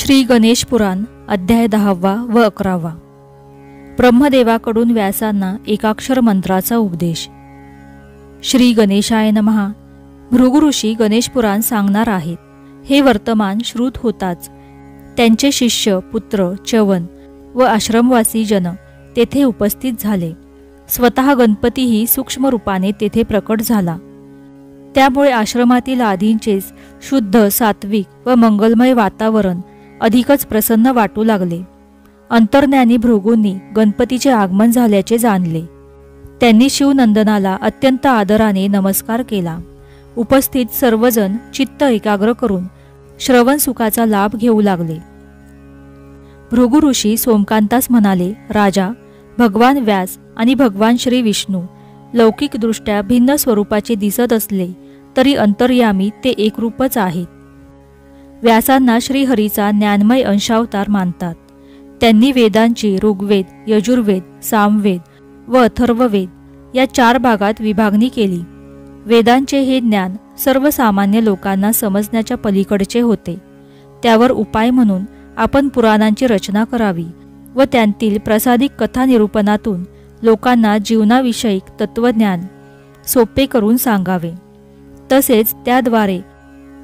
श्री गणेश पुराण अध्याय 10 व 11. ब्रह्मदेवाकडून व्यासांना एकाक्षर मंत्राचा उपदेश. श्री गणेशाय नमः. भृगु ऋषी गणेश पुराण सांगणार आहेत. हे वर्तमान श्रुत होताच त्यांचे शिष्य, पुत्र, च्यवन व आश्रमवासी जन तेथे उपस्थित झाले. स्वतः गणपतीही सूक्ष्म रूपाने तेथे प्रकट झाला. त्यामुळे आश्रमातील आधींचेच शुद्ध, सात्विक व मंगलमय वातावरण अधिकच प्रसन्न वाटू लागले. अंतर्ज्ञानी भृगूंनी गणपतीचे आगमन झाल्याचे जाणले. त्यांनी शिवनंदनाला अत्यंत आदराने नमस्कार केला. उपस्थित सर्वजण चित्त एकाग्र करून श्रवण सुखाचा लाभ घेऊ लागले. भृगु ऋषी सोमकांतास म्हणाले, राजा, भगवान व्यास आणि भगवान श्री विष्णू लौकिकदृष्ट्या भिन्न स्वरूपाचे दिसत असले तरी अंतर्यामी ते एकरूपच आहेत. व्यासांना श्रीहरीचा ज्ञानमय अंशावतार मानतात. त्यांनी वेदांची ऋग्वेद, यजुर्वेद, सामवेद व अथर्ववेद या 4 भागात विभागणी केली. वेदांचे हे ज्ञान सर्वसामान्य लोकांना समजण्याच्या पलीकडचे होते. त्यावर उपाय म्हणून आपण पुराणांची रचना करावी व त्यांतील प्रसादिक कथा निरूपणातून लोकांना जीवनाविषयक तत्वज्ञान सोपे करून सांगावे. तसेच त्याद्वारे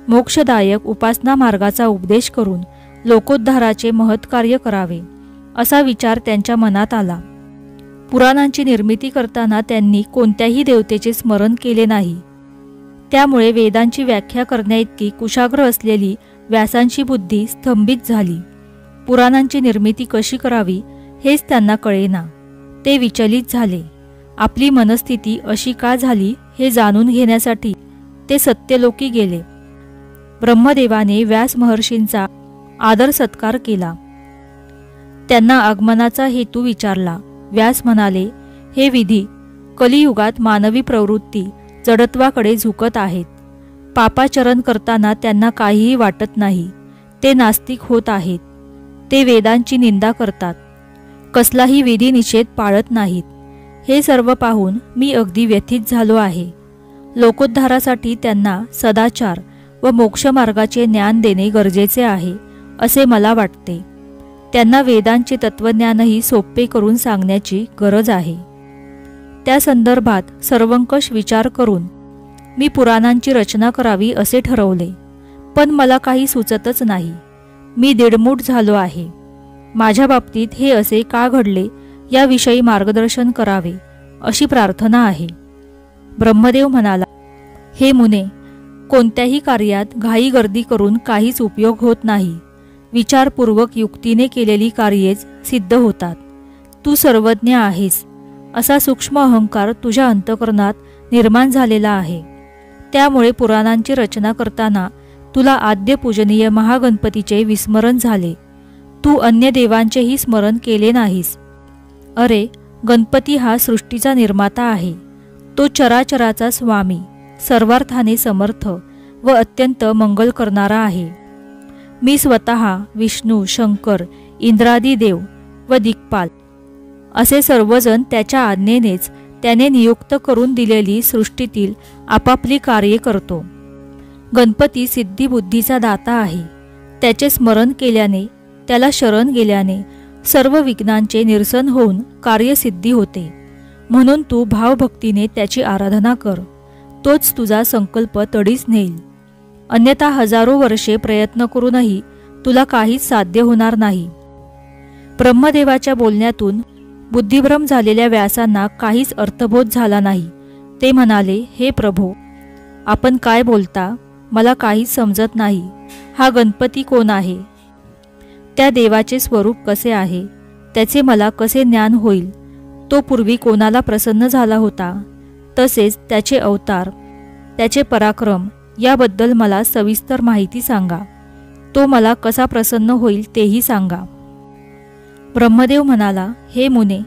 मोक्षदायक उपासना मार्गाचा उपदेश करून लोकोद्धाराचे महत्कार्य करावे असा विचार त्यांच्या मनात आला. पुराणांची निर्मिती करताना त्यांनी कोणत्याही देवतेचे स्मरण केले नाही. त्यामुळे वेदांची व्याख्या करण्याइतकी कुशाग्र असलेली व्यासांची बुद्धी स्तंभित झाली. पुराणांची निर्मिती कशी करावी हेच त्यांना कळेना. ते विचलित झाले. आपली मनस्थिती अशी का झाली हे जाणून घेण्यासाठी ते सत्यलोकी गेले. ब्रह्मदेवाने व्यास महर्षींचा आदर सत्कार केला. त्यांना आगमनाचा हेतू विचारला. व्यास म्हणाले, हे विधी, कलियुगात मानवी प्रवृत्ती जडत्वाकडे झुकत आहेत. पापाचरण करताना त्यांना काहीही वाटत नाही. ते नास्तिक होत आहेत. ते वेदांची निंदा करतात. कसलाही विधी निषेध पाळत नाहीत. हे सर्व पाहून मी अगदी व्यथित झालो आहे. लोकोद्धारासाठी त्यांना सदाचार व मोक्षमार्गाचे ज्ञान देणे गरजेचे आहे असे मला वाटते. त्यांना वेदांचे तत्वज्ञानही सोपे करून सांगण्याची गरज आहे. त्या संदर्भात सर्वंकष विचार करून मी पुराणांची रचना करावी असे ठरवले. पण मला काही सुचतच नाही. मी दीडमूठ झालो आहे. माझ्या बाबतीत हे असे का घडले याविषयी मार्गदर्शन करावे अशी प्रार्थना आहे. ब्रह्मदेव म्हणाला, हे मुने, कोणत्याही कार्यात घाई गर्दी करून काहीच उपयोग होत नाही. विचारपूर्वक युक्तीने केलेली कार्येच सिद्ध होतात. तू सर्वज्ञ आहेस असा सूक्ष्म अहंकार तुझ्या अंतःकरणात निर्माण झालेला आहे. त्यामुळे पुराणांची रचना करताना तुला आद्य पूजनीय महागणपतीचे विस्मरण झाले. तू अन्य देवांचेही स्मरण केले नाहीस. अरे, गणपती हा सृष्टीचा निर्माता आहे. तो चराचराचा स्वामी, सर्वार्थाने समर्थ व अत्यंत मंगल करणारा आहे. मी स्वतः विष्णू, शंकर, इंद्रादी देव व दिक्पाल असे सर्वजण त्याच्या आज्ञेनेच त्याने नियुक्त करून दिलेली सृष्टीतील आपापली कार्ये करतो. गणपती सिद्धिबुद्धीचा दाता आहे. त्याचे स्मरण केल्याने, त्याला शरण गेल्याने सर्व विघ्नांचे निरसन होऊन कार्यसिद्धी होते. म्हणून तू भावभक्तीने त्याची आराधना कर. तोच तुझा संकल्प तडीस नेईल. अन्यथा हजारो वर्षे प्रयत्न करूनही तुला काहीच साध्य होणार नाही. ब्रह्मदेवाच्या बोलण्यातून बुद्धिभ्रम झालेल्या व्यासांना काहीच अर्थबोध झाला नाही. ते म्हणाले, हे प्रभो, आपण काय बोलता? मला काहीच समजत नाही. हा गणपती कोण आहे? त्या देवाचे स्वरूप कसे आहे? त्याचे मला कसे ज्ञान होईल? तो पूर्वी कोणाला प्रसन्न झाला होता? तसेच त्याचे अवतार, त्याचे पराक्रम याबद्दल मला सविस्तर माहिती सांगा. तो मला कसा प्रसन्न होईल तेही सांगा. ब्रह्मदेव म्हणाला, हे मुने,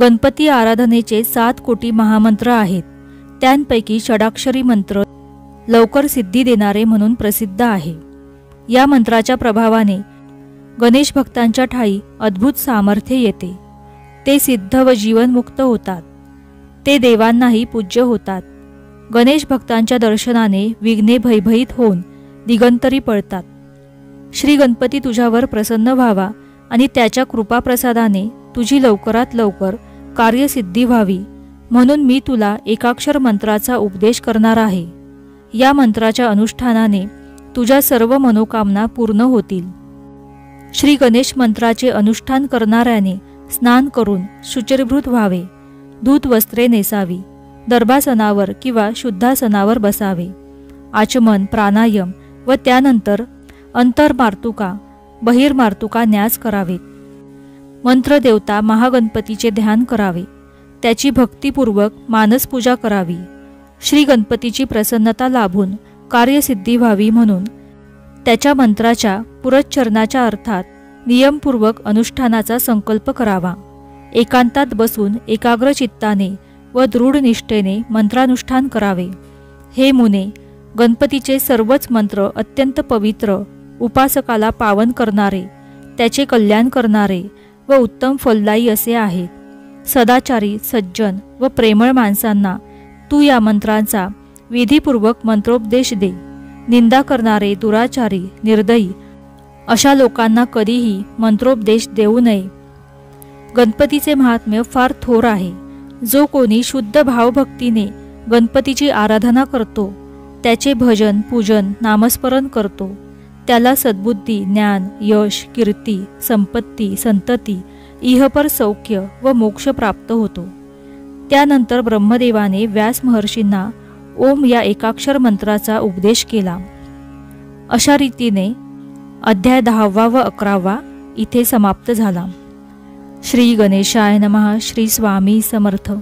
गणपती आराधनेचे 7 कोटी महामंत्र आहेत. त्यांपैकी षडाक्षरी मंत्र लवकर सिद्धी देणारे म्हणून प्रसिद्ध आहे. या मंत्राच्या प्रभावाने गणेश भक्तांच्या ठाई अद्भुत सामर्थ्य येते. ते सिद्ध व जीवनमुक्त होतात. ते देवांनाही पूज्य होतात. गणेश भक्तांच्या दर्शनाने विघ्ने भयभीत होऊन दिगंतरी पळतात. श्री गणपती तुझ्यावर प्रसन्न व्हावा आणि त्याच्या कृपाप्रसादाने तुझी लवकरात लवकर कार्यसिद्धी व्हावी म्हणून मी तुला एकाक्षर मंत्राचा उपदेश करणार आहे. या मंत्राच्या अनुष्ठानाने तुझ्या सर्व मनोकामना पूर्ण होतील. श्री गणेश मंत्राचे अनुष्ठान करणाऱ्याने स्नान करून शुचिर्भूत व्हावे, धूत वस्त्रे नेसावी, दर्भासनावर किंवा शुद्धासनावर बसावे, आचमन प्राणायाम व त्यानंतर अंतर्मार्तुका बहिर्मार्तुका न्यास करावेत. मंत्रदेवता महागणपतीचे ध्यान करावे, त्याची भक्तिपूर्वक मानसपूजा करावी. श्री गणपतीची प्रसन्नता लाभून कार्यसिद्धी व्हावी म्हणून त्याच्या मंत्राच्या पुरच्चरणाच्या अर्थात नियमपूर्वक अनुष्ठानाचा संकल्प करावा. एकांतात बसून एकाग्र चित्ताने व दृढ निष्ठेने मंत्रानुष्ठान करावे. हे मुने, गणपतीचे सर्वच मंत्र अत्यंत पवित्र, उपासकाला पावन करणारे, त्याचे कल्याण करणारे व उत्तम फलदायी असे आहेत. सदाचारी, सज्जन व प्रेमळ माणसांना तू या मंत्रांचा विधीपूर्वक मंत्रोपदेश दे. निंदा करणारे, दुराचारी, निर्दयी अशा लोकांना कधीही मंत्रोपदेश देऊ नये. गणपतीचे महात्म्य फार थोर आहे. जो कोणी शुद्ध भावभक्तीने गणपतीची आराधना करतो, त्याचे भजन पूजन नामस्मरण करतो, त्याला सद्बुद्धी, ज्ञान, यश, कीर्ती, संपत्ती, संतती, इहपर सौख्य व मोक्ष प्राप्त होतो. त्यानंतर ब्रह्मदेवाने व्यास महर्षींना ओम या एकाक्षर मंत्राचा उपदेश केला. अशा रीतीने अध्याय 10वा व 11वा इथे समाप्त झाला. श्री गणेशाय नमः. श्री स्वामी समर्थ.